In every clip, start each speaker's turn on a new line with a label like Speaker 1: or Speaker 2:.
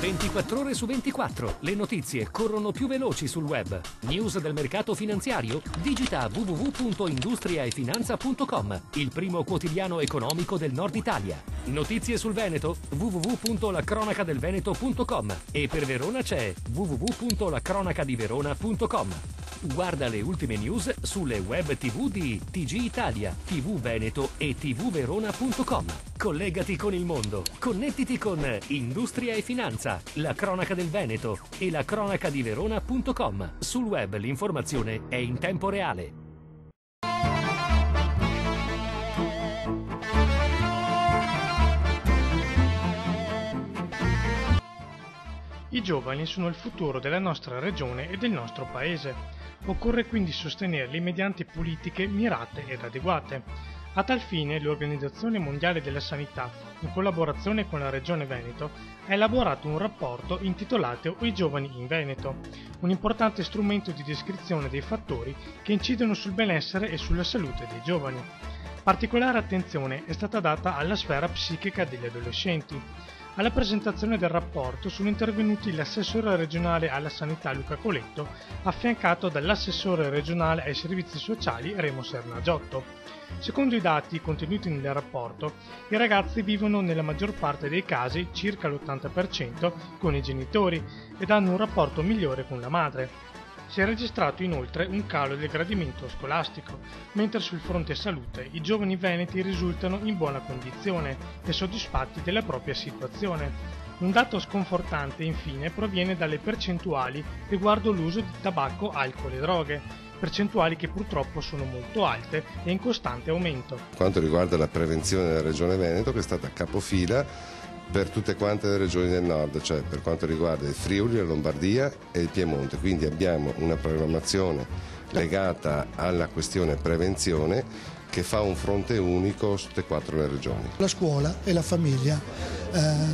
Speaker 1: 24 ore su 24. Le notizie corrono più veloci sul web. News del mercato finanziario? Digita www.industriaefinanza.com, il primo quotidiano economico del Nord Italia. Notizie sul Veneto? www.lacronacadelveneto.com, e per Verona c'è www.lacronacadiverona.com. Guarda le ultime news sulle web TV di TG Italia, TV Veneto e tvverona.com. Collegati con il mondo. Connettiti con Industria e Finanza, la cronaca del Veneto e la cronacadiverona.com. Sul web l'informazione è in tempo reale.
Speaker 2: I giovani sono il futuro della nostra regione e del nostro paese. Occorre quindi sostenerli mediante politiche mirate ed adeguate. A tal fine l'Organizzazione Mondiale della Sanità, in collaborazione con la Regione Veneto, ha elaborato un rapporto intitolato I giovani in Veneto, un importante strumento di descrizione dei fattori che incidono sul benessere e sulla salute dei giovani. Particolare attenzione è stata data alla sfera psichica degli adolescenti. Alla presentazione del rapporto sono intervenuti l'assessore regionale alla sanità Luca Coletto, affiancato dall'assessore regionale ai servizi sociali Remo Sernagiotto. Secondo i dati contenuti nel rapporto, i ragazzi vivono nella maggior parte dei casi, circa l'80%, con i genitori ed hanno un rapporto migliore con la madre. Si è registrato inoltre un calo del gradimento scolastico, mentre sul fronte salute i giovani veneti risultano in buona condizione e soddisfatti della propria situazione. Un dato sconfortante infine proviene dalle percentuali riguardo l'uso di tabacco, alcol e droghe, percentuali che purtroppo sono molto alte e in costante aumento.
Speaker 3: Per quanto riguarda la prevenzione della Regione Veneto, che è stata capofila per tutte quante le regioni del nord, cioè per quanto riguarda il Friuli, la Lombardia e il Piemonte, quindi abbiamo una programmazione legata alla questione prevenzione che fa un fronte unico su tutte e quattro le regioni.
Speaker 4: La scuola e la famiglia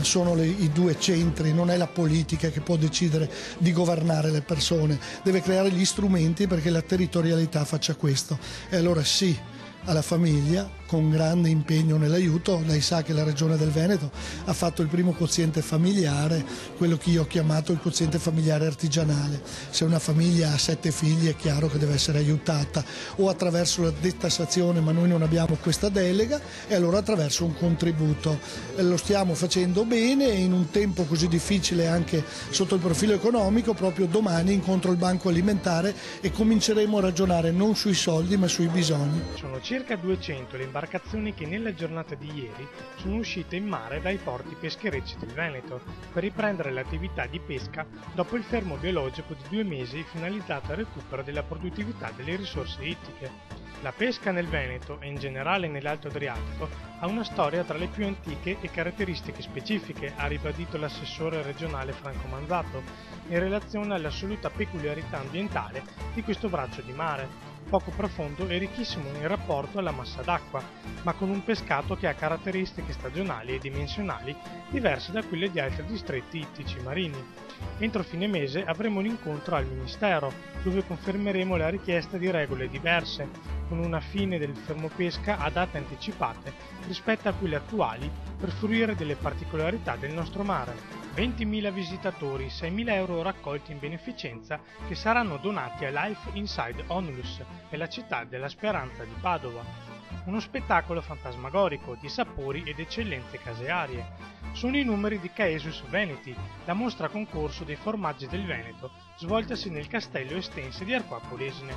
Speaker 4: sono i due centri, non è la politica che può decidere di governare le persone, deve creare gli strumenti perché la territorialità faccia questo. E allora sì, alla famiglia, con grande impegno nell'aiuto. Lei sa che la Regione del Veneto ha fatto il primo quoziente familiare, quello che io ho chiamato il quoziente familiare artigianale. Se una famiglia ha 7 figli è chiaro che deve essere aiutata o attraverso la detassazione, ma noi non abbiamo questa delega, e allora attraverso un contributo. Lo stiamo facendo bene e in un tempo così difficile anche sotto il profilo economico. Proprio domani incontro il Banco Alimentare e cominceremo a ragionare non sui soldi ma sui bisogni.
Speaker 2: Sono circa 200 le imbarcazioni che nella giornata di ieri sono uscite in mare dai porti pescherecci del Veneto per riprendere l'attività di pesca dopo il fermo biologico di 2 mesi finalizzato al recupero della produttività delle risorse ittiche. La pesca nel Veneto e in generale nell'Alto Adriatico ha una storia tra le più antiche e caratteristiche specifiche, ha ribadito l'assessore regionale Franco Manzato, in relazione all'assoluta peculiarità ambientale di questo braccio di mare, poco profondo e ricchissimo in rapporto alla massa d'acqua, ma con un pescato che ha caratteristiche stagionali e dimensionali diverse da quelle di altri distretti ittici marini. Entro fine mese avremo un incontro al Ministero, dove confermeremo la richiesta di regole diverse, con una fine del fermopesca a date anticipate rispetto a quelle attuali per fruire delle particolarità del nostro mare. 20.000 visitatori, 6.000 euro raccolti in beneficenza che saranno donati a Life Inside Onlus e la città della speranza di Padova. Uno spettacolo fantasmagorico di sapori ed eccellenze casearie. Sono i numeri di Caesus Veneti, la mostra concorso dei formaggi del Veneto, svoltasi nel castello estense di Arquà Polesine.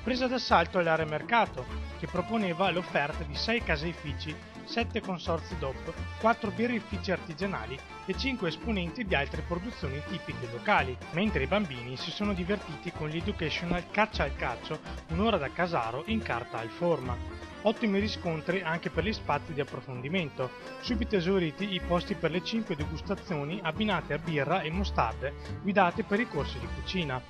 Speaker 2: Presa d'assalto all'area mercato, che proponeva l'offerta di 6 caseifici, 7 consorzi DOP, 4 birrifici artigianali e 5 esponenti di altre produzioni tipiche locali, mentre i bambini si sono divertiti con l'educational Caccia al Caccio, un'ora da Casaro in carta al forma. Ottimi riscontri anche per gli spazi di approfondimento, subito esauriti i posti per le 5 degustazioni abbinate a birra e mostarde guidate per i corsi di cucina.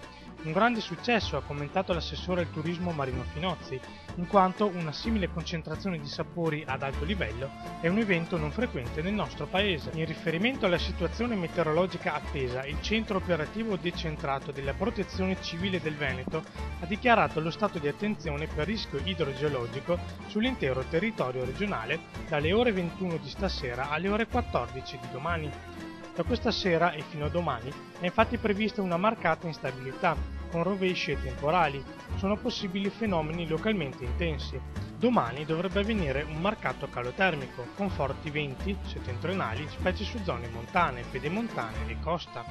Speaker 2: Un grande successo, ha commentato l'assessore al turismo Marino Finozzi, in quanto una simile concentrazione di sapori ad alto livello è un evento non frequente nel nostro paese. In riferimento alla situazione meteorologica attesa, il centro operativo decentrato della Protezione Civile del Veneto ha dichiarato lo stato di attenzione per rischio idrogeologico sull'intero territorio regionale dalle ore 21 di stasera alle ore 14 di domani. Da questa sera e fino a domani è infatti prevista una marcata instabilità, con rovesci e temporali. Sono possibili fenomeni localmente intensi. Domani dovrebbe avvenire un marcato calo termico, con forti venti settentrionali, specie su zone montane, pedemontane e costa.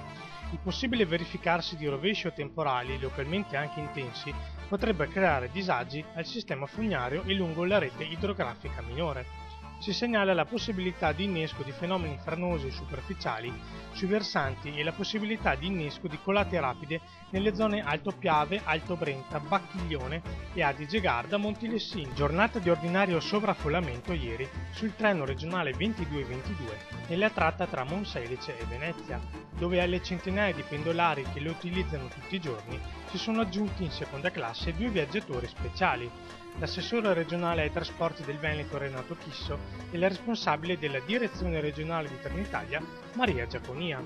Speaker 2: Il possibile verificarsi di rovesci o temporali, localmente anche intensi, potrebbe creare disagi al sistema fognario e lungo la rete idrografica minore. Si segnala la possibilità di innesco di fenomeni franosi superficiali sui versanti e la possibilità di innesco di colate rapide nelle zone Alto Piave, Alto Brenta, Bacchiglione e Adige Garda, Montilessini. Giornata di ordinario sovraffollamento ieri sul treno regionale 2222 nella tratta tra Monselice e Venezia, dove alle centinaia di pendolari che lo utilizzano tutti i giorni si sono aggiunti in seconda classe 2 viaggiatori speciali. L'assessore regionale ai trasporti del Veneto Renato Chisso e la responsabile della direzione regionale di Trenitalia Maria Giaconia.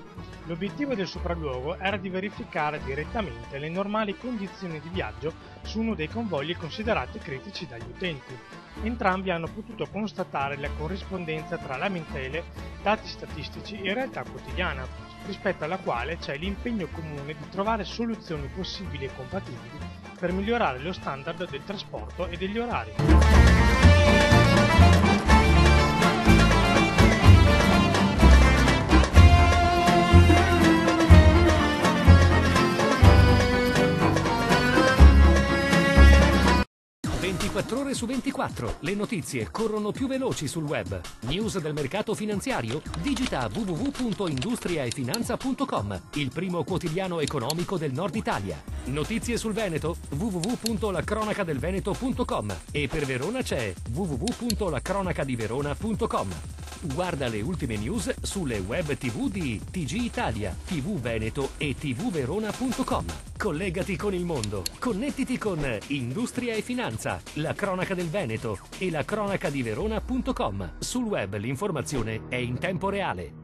Speaker 2: L'obiettivo del sopralluogo era di verificare direttamente le normali condizioni di viaggio su uno dei convogli considerati critici dagli utenti. Entrambi hanno potuto constatare la corrispondenza tra lamentele, dati statistici e realtà quotidiana, rispetto alla quale c'è l'impegno comune di trovare soluzioni possibili e compatibili per migliorare lo standard del trasporto e degli orari.
Speaker 1: 24 ore su 24, le notizie corrono più veloci sul web. News del mercato finanziario? Digita www.industriaefinanza.com, il primo quotidiano economico del Nord Italia. Notizie sul Veneto? www.lacronacadelveneto.com e per Verona c'è www.lacronacadiverona.com. Guarda le ultime news sulle web TV di TG Italia, TV Veneto e tvverona.com. Collegati con il mondo. Connettiti con Industria e Finanza, la cronaca del Veneto e la cronacadiverona.com. Sul web l'informazione è in tempo reale.